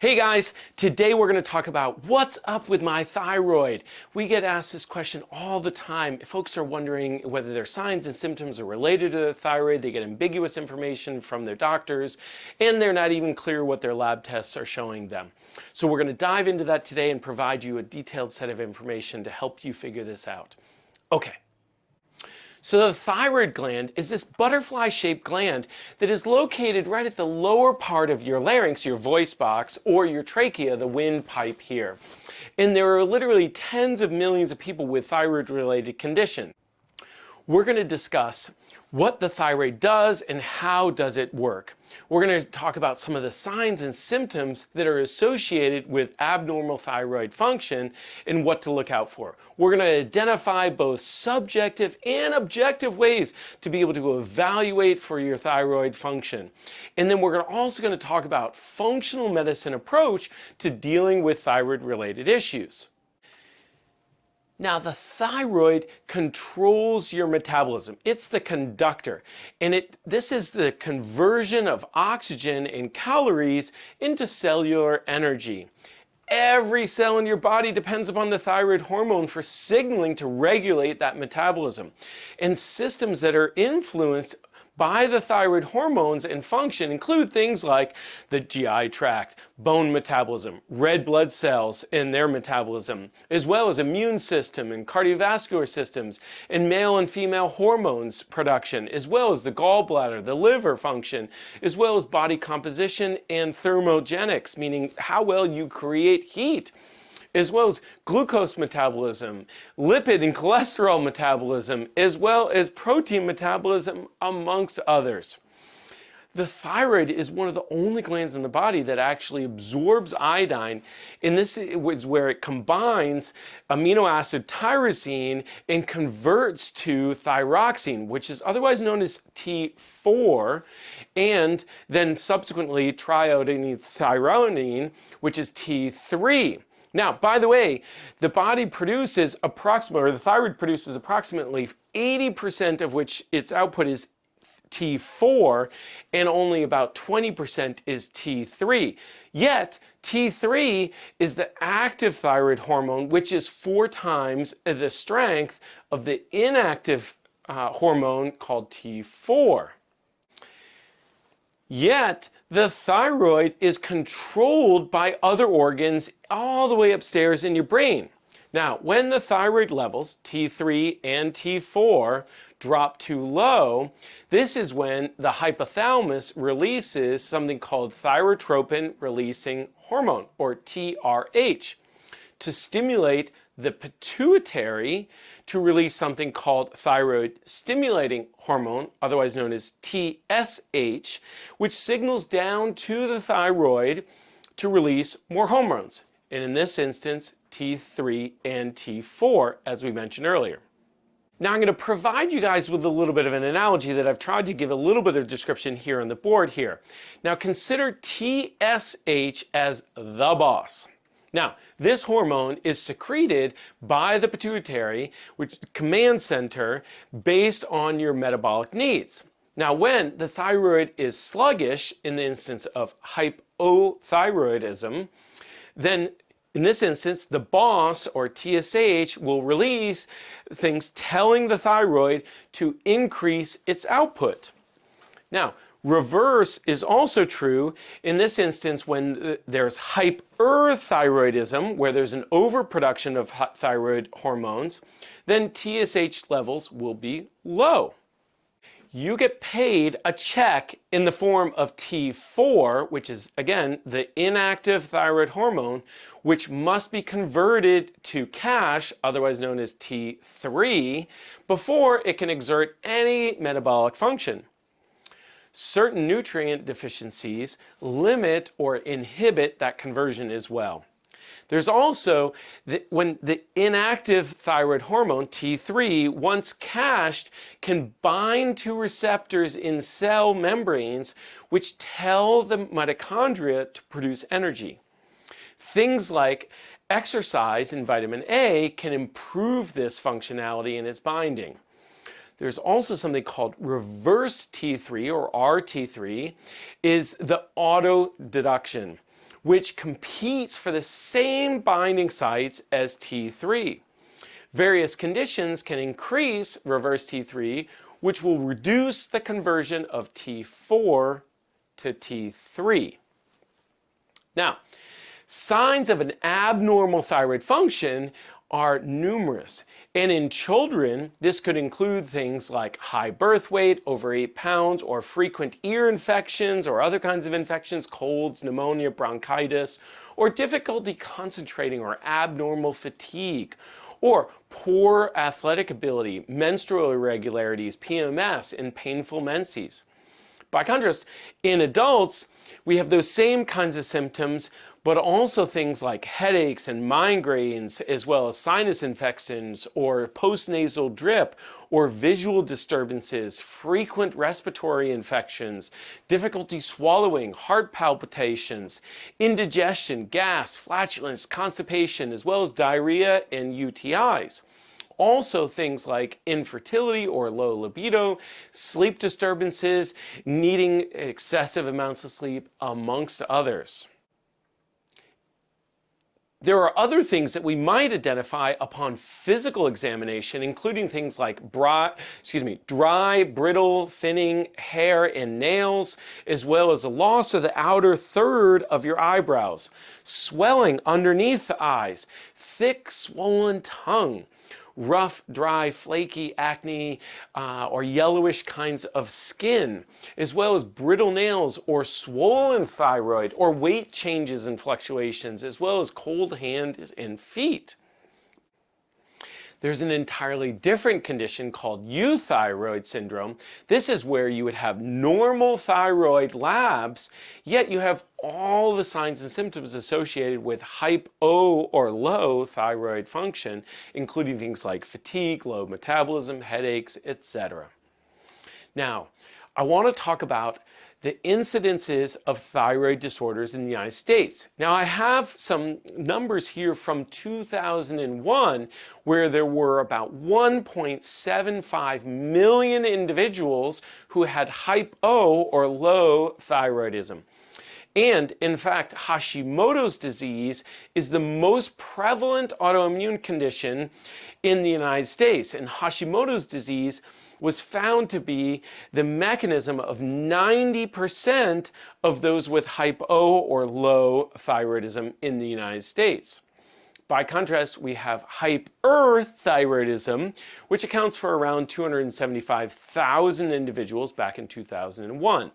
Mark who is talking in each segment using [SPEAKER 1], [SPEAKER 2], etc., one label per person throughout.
[SPEAKER 1] Hey guys, today we're going to talk about what's up with my thyroid. We get asked this question all the time. Folks are wondering whether their signs and symptoms are related to the thyroid. They get ambiguous information from their doctors, and they're not even clear what their lab tests are showing them. So we're going to dive into that today and provide you a detailed set of information to help you figure this out. Okay. So the thyroid gland is this butterfly-shaped gland that is located right at the lower part of your larynx, your voice box, or your trachea, the windpipe here. And there are literally tens of millions of people with thyroid-related conditions. We're going to discuss what the thyroid does and how does it work. We're going to talk about some of the signs and symptoms that are associated with abnormal thyroid function and what to look out for. We're going to identify both subjective and objective ways to be able to evaluate for your thyroid function. And then we're also going to talk about functional medicine approach to dealing with thyroid-related issues. Now, the thyroid controls your metabolism. It's the conductor, and this is the conversion of oxygen and calories into cellular energy. Every cell in your body depends upon the thyroid hormone for signaling to regulate that metabolism. And systems that are influenced by the thyroid hormones and function include things like the GI tract, bone metabolism, red blood cells and their metabolism, as well as immune system and cardiovascular systems, and male and female hormones production, as well as the gallbladder, the liver function, as well as body composition and thermogenics, meaning how well you create heat, as well as glucose metabolism, lipid and cholesterol metabolism, as well as protein metabolism, amongst others. The thyroid is one of the only glands in the body that actually absorbs iodine, and this is where it combines amino acid tyrosine and converts to thyroxine, which is otherwise known as T4, and then subsequently triiodine threonine, which is T3. Now, by the way, the thyroid produces approximately 80% of which its output is T4, and only about 20% is T3. Yet, T3 is the active thyroid hormone, which is 4 times the strength of the inactive hormone called T4. Yet, the thyroid is controlled by other organs all the way upstairs in your brain. Now, when the thyroid levels, T3 and T4, drop too low, this is when the hypothalamus releases something called thyrotropin releasing hormone, or TRH, to stimulate the pituitary to release something called thyroid stimulating hormone, otherwise known as TSH, which signals down to the thyroid to release more hormones, and in this instance, T3 and T4, as we mentioned earlier. Now I'm going to provide you guys with a little bit of an analogy that I've tried to give a little bit of description here on the board here. Now consider TSH as the boss. Now, this hormone is secreted by the pituitary, which command center, based on your metabolic needs. Now, when the thyroid is sluggish, in the instance of hypothyroidism, then in this instance, the boss, or TSH, will release things telling the thyroid to increase its output. Now, reverse is also true in this instance when there's hyperthyroidism, where there's an overproduction of thyroid hormones, then TSH levels will be low. You get paid a check in the form of T4, which is, again, the inactive thyroid hormone, which must be converted to cash, otherwise known as T3, before it can exert any metabolic function. Certain nutrient deficiencies limit or inhibit that conversion as well. There's also, when the inactive thyroid hormone, T3, once cached, can bind to receptors in cell membranes which tell the mitochondria to produce energy. Things like exercise and vitamin A can improve this functionality in its binding. There's also something called reverse T3, or RT3, is the auto deduction, which competes for the same binding sites as T3. Various conditions can increase reverse T3, which will reduce the conversion of T4 to T3. Now, signs of an abnormal thyroid function are numerous. And in children, this could include things like high birth weight, over 8 pounds, or frequent ear infections or other kinds of infections, colds, pneumonia, bronchitis, or difficulty concentrating or abnormal fatigue, or poor athletic ability, menstrual irregularities, PMS, and painful menses. By contrast, in adults, we have those same kinds of symptoms, but also things like headaches and migraines, as well as sinus infections or postnasal drip or visual disturbances, frequent respiratory infections, difficulty swallowing, heart palpitations, indigestion, gas, flatulence, constipation, as well as diarrhea and UTIs. Also things like infertility or low libido, sleep disturbances, needing excessive amounts of sleep, amongst others. There are other things that we might identify upon physical examination, including things like dry, brittle, thinning hair and nails, as well as a loss of the outer third of your eyebrows, swelling underneath the eyes, thick, swollen tongue, rough, dry, flaky acne or yellowish kinds of skin, as well as brittle nails or swollen thyroid or weight changes and fluctuations, as well as cold hands and feet. There's an entirely different condition called euthyroid syndrome. This is where you would have normal thyroid labs, yet you have all the signs and symptoms associated with hypo or low thyroid function, including things like fatigue, low metabolism, headaches, etc. Now, I want to talk about the incidences of thyroid disorders in the United States. Now, I have some numbers here from 2001 where there were about 1.75 million individuals who had hypo or low thyroidism. And in fact, Hashimoto's disease is the most prevalent autoimmune condition in the United States. And Hashimoto's disease was found to be the mechanism of 90% of those with hypo or low thyroidism in the United States. By contrast, we have hyperthyroidism, which accounts for around 275,000 individuals back in 2001.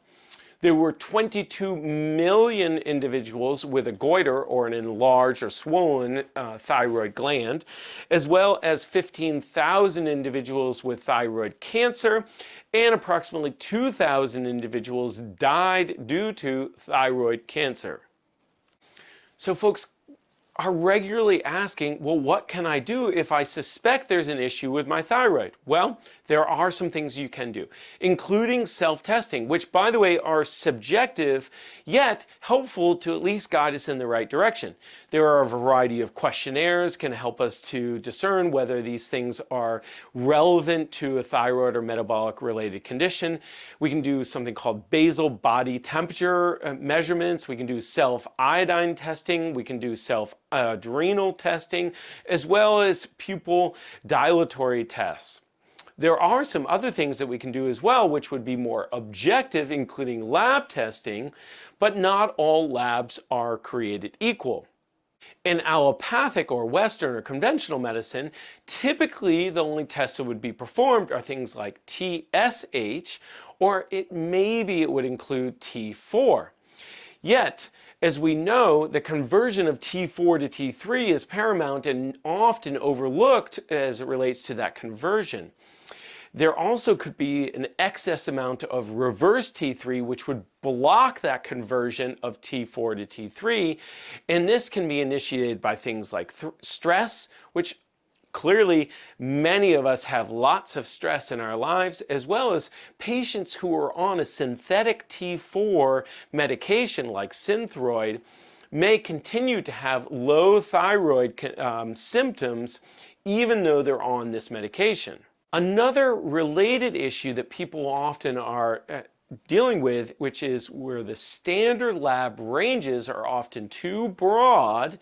[SPEAKER 1] There were 22 million individuals with a goiter or an enlarged or swollen thyroid gland, as well as 15,000 individuals with thyroid cancer, and approximately 2,000 individuals died due to thyroid cancer. So folks are regularly asking, well, what can I do if I suspect there's an issue with my thyroid? Well, there are some things you can do, including self-testing, which, by the way, are subjective, yet helpful to at least guide us in the right direction. There are a variety of questionnaires can help us to discern whether these things are relevant to a thyroid or metabolic related condition. We can do something called basal body temperature measurements. We can do self-iodine testing. We can do self-adrenal testing, as well as pupil dilatory tests. There are some other things that we can do as well, which would be more objective, including lab testing, but not all labs are created equal. In allopathic or Western or conventional medicine, typically the only tests that would be performed are things like TSH, or it would include T4. Yet, as we know, the conversion of T4 to T3 is paramount and often overlooked as it relates to that conversion. There also could be an excess amount of reverse T3, which would block that conversion of T4 to T3. And this can be initiated by things like stress, which clearly many of us have lots of stress in our lives, as well as patients who are on a synthetic T4 medication like Synthroid may continue to have low thyroid symptoms even though they're on this medication. Another related issue that people often are dealing with, which is where the standard lab ranges are often too broad,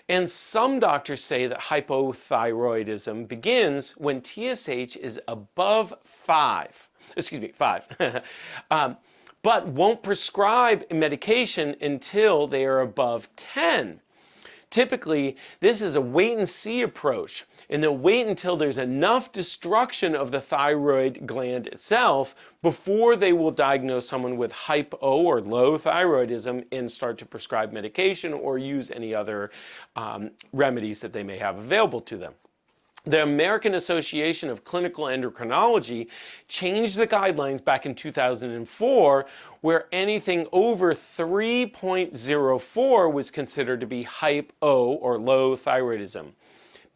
[SPEAKER 1] and some doctors say that hypothyroidism begins when TSH is above 5, but won't prescribe medication until they are above 10. Typically, this is a wait and see approach, and they'll wait until there's enough destruction of the thyroid gland itself before they will diagnose someone with hypo or low thyroidism and start to prescribe medication or use any other remedies that they may have available to them. The American Association of Clinical Endocrinology changed the guidelines back in 2004, where anything over 3.04 was considered to be hypo or low thyroidism.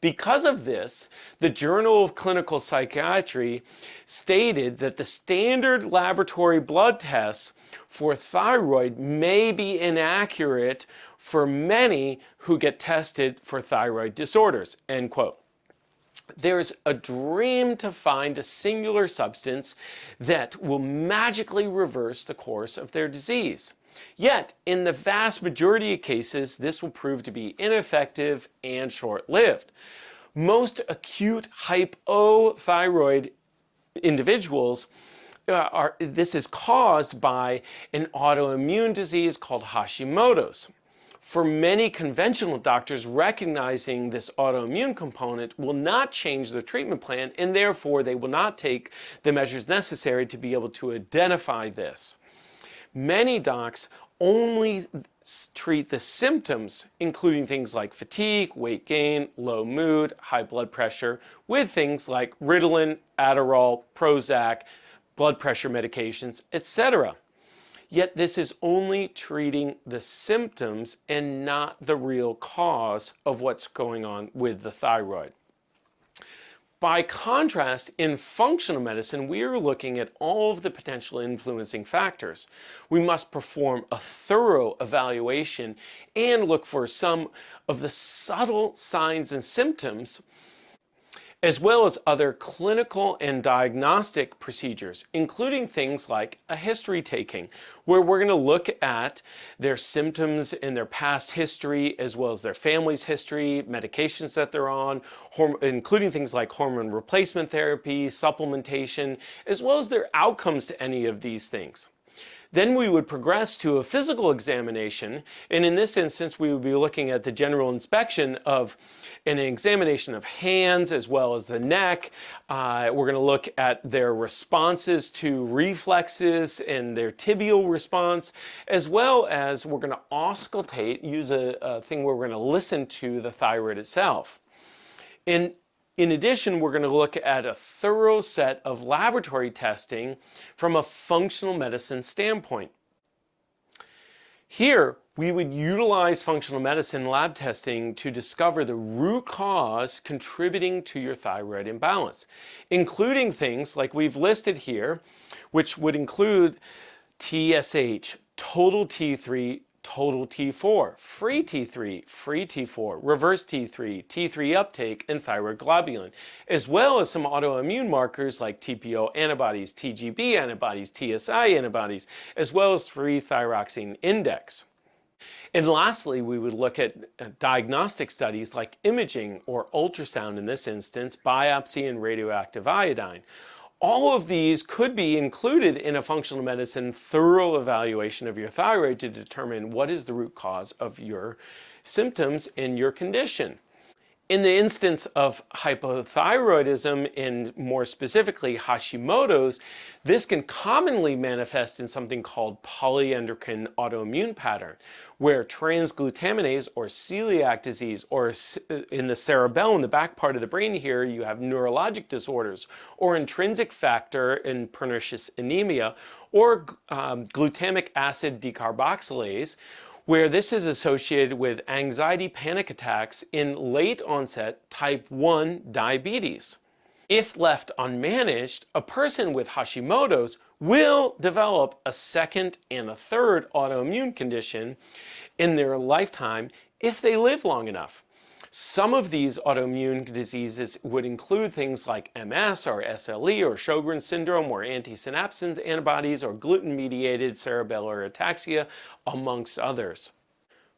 [SPEAKER 1] Because of this, the Journal of Clinical Psychiatry stated that the standard laboratory blood tests for thyroid may be inaccurate for many who get tested for thyroid disorders, end quote. There's a dream to find a singular substance that will magically reverse the course of their disease. Yet, in the vast majority of cases, this will prove to be ineffective and short-lived. Most acute hypothyroid individuals this is caused by an autoimmune disease called Hashimoto's. For many conventional doctors, recognizing this autoimmune component will not change their treatment plan, and therefore they will not take the measures necessary to be able to identify this. Many docs only treat the symptoms, including things like fatigue, weight gain, low mood, high blood pressure, with things like Ritalin, Adderall, Prozac, blood pressure medications, etc. Yet this is only treating the symptoms and not the real cause of what's going on with the thyroid. By contrast, in functional medicine, we are looking at all of the potential influencing factors. We must perform a thorough evaluation and look for some of the subtle signs and symptoms, as well as other clinical and diagnostic procedures, including things like a history taking, where we're going to look at their symptoms and their past history, as well as their family's history, medications that they're on, including things like hormone replacement therapy, supplementation, as well as their outcomes to any of these things. Then we would progress to a physical examination, and in this instance we would be looking at the general inspection of an examination of hands as well as the neck. We're going to look at their responses to reflexes and their tibial response, as well as we're going to auscultate, use a thing where we're going to listen to the thyroid itself. In addition, we're going to look at a thorough set of laboratory testing from a functional medicine standpoint. Here, we would utilize functional medicine lab testing to discover the root cause contributing to your thyroid imbalance, including things like we've listed here, which would include TSH, total T3, total T4, free T3, free T4, reverse T3, T3 uptake, and thyroid globulin, as well as some autoimmune markers like TPO antibodies, TGB antibodies, TSI antibodies, as well as free thyroxine index. And lastly, we would look at diagnostic studies like imaging or ultrasound, in this instance, biopsy and radioactive iodine. All of these could be included in a functional medicine thorough evaluation of your thyroid to determine what is the root cause of your symptoms and your condition. In the instance of hypothyroidism, and more specifically Hashimoto's, this can commonly manifest in something called polyendocrine autoimmune pattern, where transglutaminase or celiac disease, or in the cerebellum, the back part of the brain here, you have neurologic disorders, or intrinsic factor in pernicious anemia, or glutamic acid decarboxylase, where this is associated with anxiety panic attacks in late onset type 1 diabetes. If left unmanaged, a person with Hashimoto's will develop a second and a third autoimmune condition in their lifetime if they live long enough. Some of these autoimmune diseases would include things like MS or SLE or Sjogren's syndrome or anti-synapsin antibodies or gluten-mediated cerebellar ataxia, amongst others.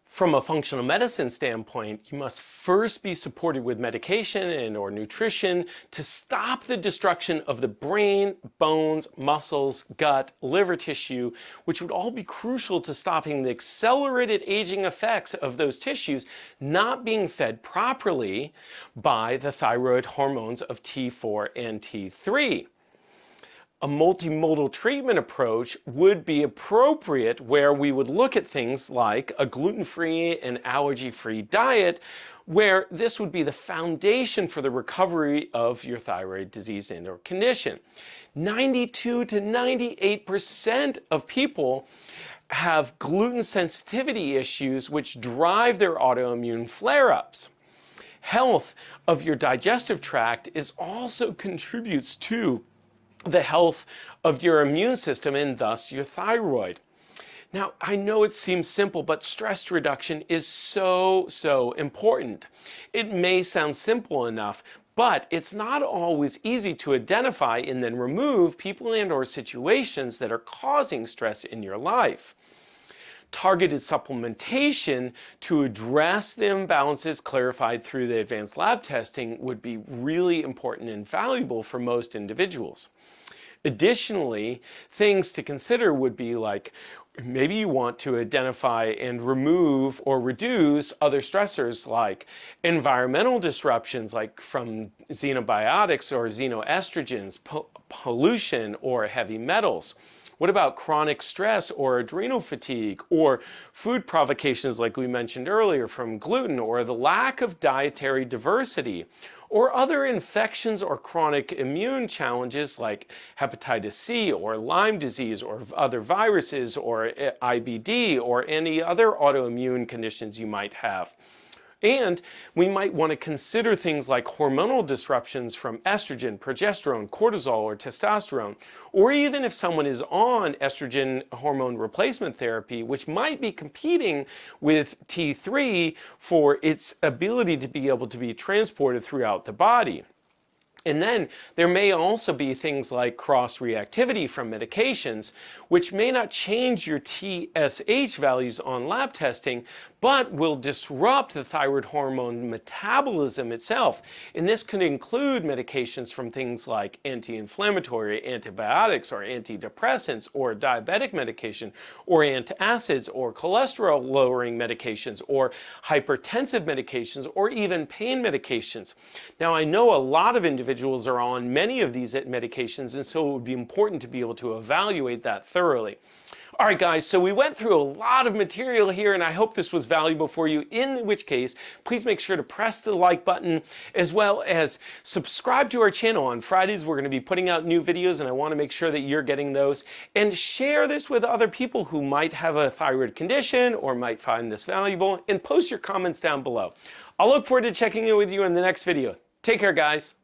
[SPEAKER 1] From a functional medicine standpoint, you must first be supported with medication and or nutrition to stop the destruction of the brain, bones, muscles, gut, liver tissue, which would all be crucial to stopping the accelerated aging effects of those tissues not being fed properly by the thyroid hormones of T4 and T3. A multimodal treatment approach would be appropriate where we would look at things like a gluten-free and allergy-free diet, where this would be the foundation for the recovery of your thyroid disease and or condition. 92 to 98% of people have gluten sensitivity issues which drive their autoimmune flare-ups. Health of your digestive tract also contributes to the health of your immune system and thus your thyroid. Now, I know it seems simple, but stress reduction is so important. It may sound simple enough, but it's not always easy to identify and then remove people and or situations that are causing stress in your life. Targeted supplementation to address the imbalances clarified through the advanced lab testing would be really important and valuable for most individuals. Additionally, things to consider would be like maybe you want to identify and remove or reduce other stressors like environmental disruptions like from xenobiotics or xenoestrogens, pollution or heavy metals. What about chronic stress or adrenal fatigue or food provocations like we mentioned earlier from gluten or the lack of dietary diversity or other infections or chronic immune challenges like hepatitis C or Lyme disease or other viruses or IBD or any other autoimmune conditions you might have. And we might want to consider things like hormonal disruptions from estrogen, progesterone, cortisol, or testosterone, or even if someone is on estrogen hormone replacement therapy, which might be competing with T3 for its ability to be able to be transported throughout the body. And then there may also be things like cross-reactivity from medications, which may not change your TSH values on lab testing, but will disrupt the thyroid hormone metabolism itself. And this could include medications from things like anti-inflammatory, antibiotics, or antidepressants, or diabetic medication, or antacids, or cholesterol-lowering medications, or hypertensive medications, or even pain medications. Now, I know a lot of individuals are on many of these medications, and so it would be important to be able to evaluate that thoroughly. All right, guys, so we went through a lot of material here, and I hope this was valuable for you, in which case, please make sure to press the like button, as well as subscribe to our channel. On Fridays, we're going to be putting out new videos, and I want to make sure that you're getting those. And share this with other people who might have a thyroid condition or might find this valuable, and post your comments down below. I'll look forward to checking in with you in the next video. Take care, guys.